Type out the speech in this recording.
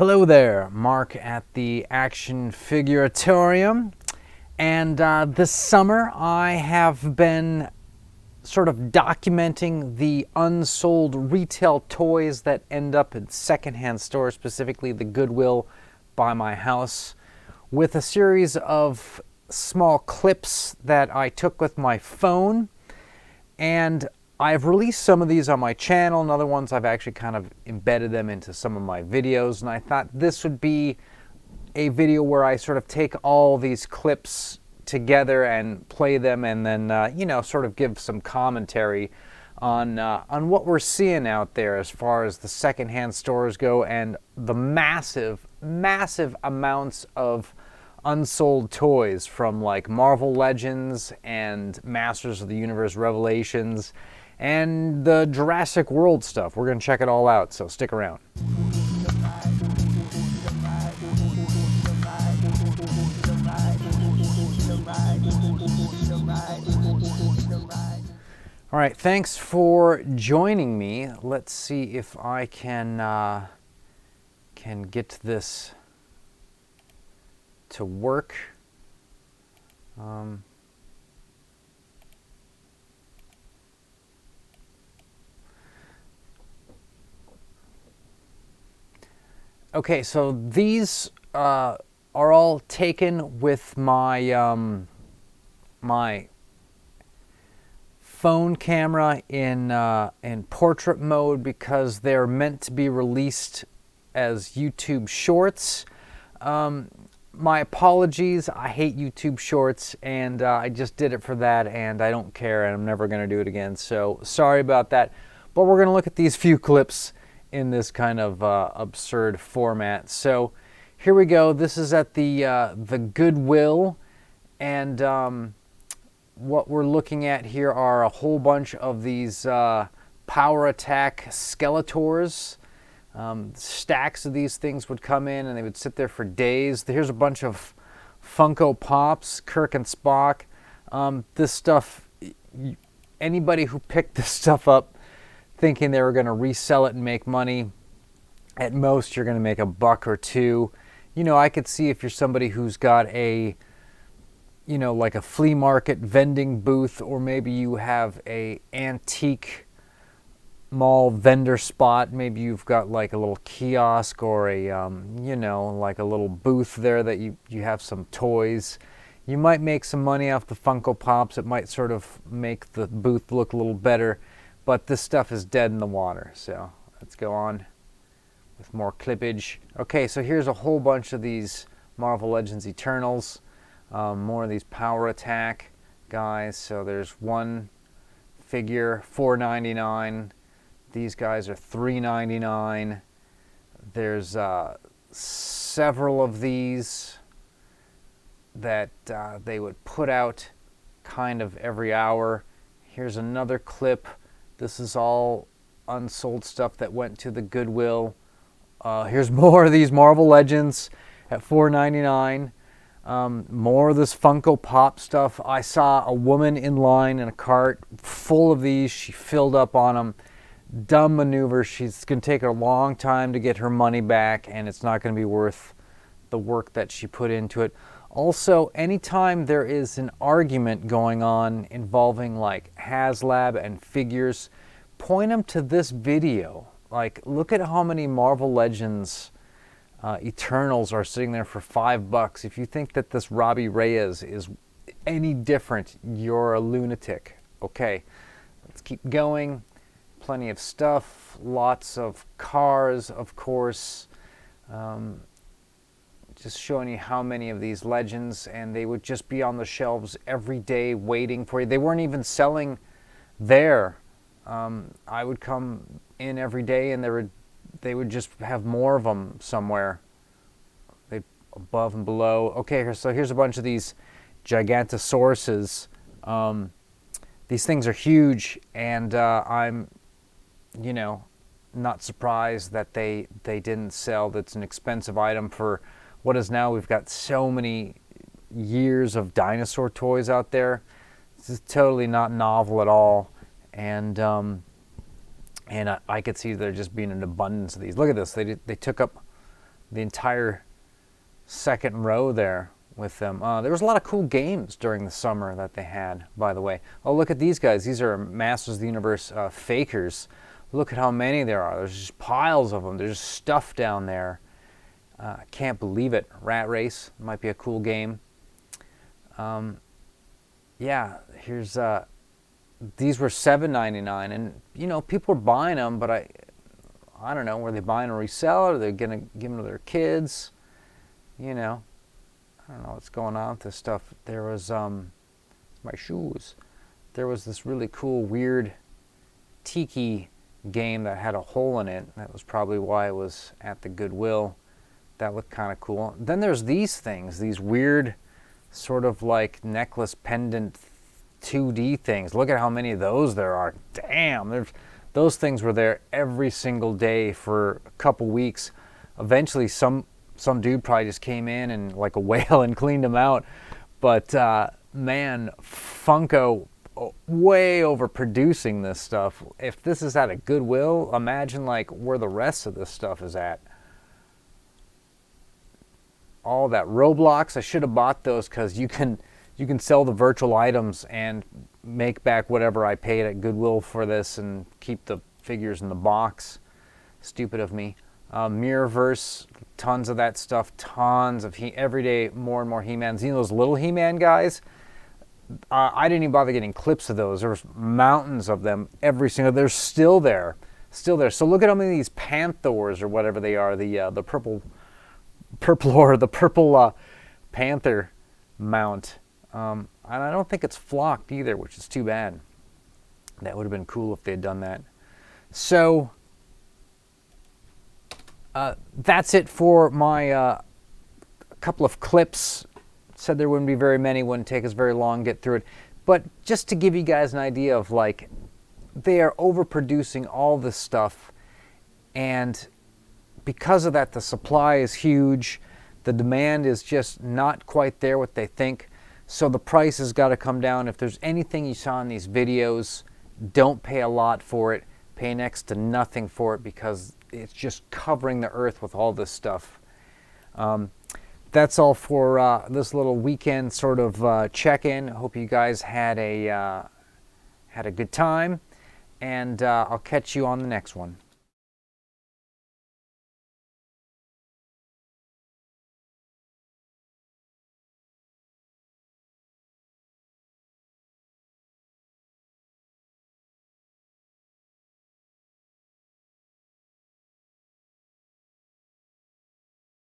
Hello there, Mark at the Action Figuratorium. And this summer I have been sort of documenting the unsold retail toys that end up in secondhand stores, specifically the Goodwill by my house, with a series of small clips that I took with my phone. And I've released some of these on my channel, and other ones I've actually kind of embedded them into some of my videos. And I thought this would be a video where I sort of take all these clips together and play them, and then sort of give some commentary on what we're seeing out there as far as the secondhand stores go, and the massive amounts of unsold toys from like Marvel Legends and Masters of the Universe Revelations and the Jurassic World stuff. We're going to check it all out, so stick around. All right, thanks for joining me. Let's see if I can get this to work. Okay, so these are all taken with my my phone camera in portrait mode, because they're meant to be released as YouTube Shorts. My apologies, I hate YouTube Shorts, and I just did it for that, and I don't care, and I'm never going to do it again, so sorry about that. But we're going to look at these few clips in this kind of absurd format. So here we go. This is at the Goodwill, and what we're looking at here are a whole bunch of these Power Attack Skeletors. Stacks of these things would come in, and they would sit there for days. Here's a bunch of Funko Pops, Kirk and Spock. This stuff, anybody who picked this stuff up thinking they were going to resell it and make money, at most you're going to make $1 or $2. You know, I could see if you're somebody who's got a, like a flea market vending booth, or maybe you have a antique mall vendor spot. Maybe you've got like a little kiosk, or a like a little booth there that you have some toys. You might make some money off the Funko Pops. It might sort of make the booth look a little better, but this stuff is dead in the water. So let's go on with more clippage. Okay, so here's a whole bunch of these Marvel Legends Eternals. More of these Power Attack guys. So there's one figure, $4.99. These guys are $3.99. There's several of these that they would put out kind of every hour. Here's another clip. This is all unsold stuff that went to the Goodwill. Here's more of these Marvel Legends at $4.99. More of this Funko Pop stuff. I saw a woman in line in a cart full of these. She filled up on them. Dumb maneuver. She's going to take a long time to get her money back, and it's not going to be worth the work that she put into it. Also, anytime there is an argument going on involving like HasLab and figures, point them to this video. Like, look at how many Marvel Legends Eternals are sitting there for $5. If you think that this Robbie Reyes is any different, you're a lunatic. Okay, let's keep going. Plenty of stuff, lots of cars, of course. Just showing you how many of these Legends, and they would just be on the shelves every day waiting for you. They weren't even selling there. I would come in every day, and they would just have more of them somewhere, above and below. Okay, so here's a bunch of these Gigantosauruses. These things are huge, and I'm, not surprised that they didn't sell. That's an expensive item for what is now. We've got so many years of dinosaur toys out there. This is totally not novel at all, and I could see there just being an abundance of these. Look at this. They took up the entire second row there with them. There was a lot of cool games during the summer that they had, by the way. Oh, look at these guys. These are Masters of the Universe fakers. Look at how many there are. There's just piles of them. There's just stuff down there. I can't believe it. Rat Race might be a cool game. Yeah, here's these were $7.99, and you know, people were buying them, but I don't know, were they buying a resell, or they're gonna give them to their kids? You know, I don't know what's going on with this stuff. There was my shoes. There was this really cool, weird tiki game that had a hole in it. That was probably why it was at the Goodwill. That looked kind of cool. Then there's these things, these weird sort of like necklace pendant 2D things. Look at how many of those there are. Damn, those things were there every single day for a couple weeks. Eventually some dude probably just came in and like a whale and cleaned them out. But man, Funko way overproducing this stuff. If this is at a Goodwill, imagine like where the rest of this stuff is at. All that Roblox, I should have bought those, because you can sell the virtual items and make back whatever I paid at Goodwill for this and keep the figures in the box. Stupid of me. Mirrorverse, tons of that stuff, tons of every day, more and more He-Mans. You know those little He-Man guys? I didn't even bother getting clips of those. There was mountains of them every single. They're still there, still there. So look at how many of these Panthers or whatever they are, the purple panther mount. And I don't think it's flocked either, which is too bad. That would have been cool if they had done that. So that's it for my couple of clips. Said there wouldn't be very many, wouldn't take us very long to get through it. But just to give you guys an idea of, like, they are overproducing all this stuff, and because of that, the supply is huge. The demand is just not quite there what they think. So the price has got to come down. If there's anything you saw in these videos, don't pay a lot for it. Pay next to nothing for it, because it's just covering the earth with all this stuff. That's all for this little weekend sort of check-in. I hope you guys had a good time, and I'll catch you on the next one.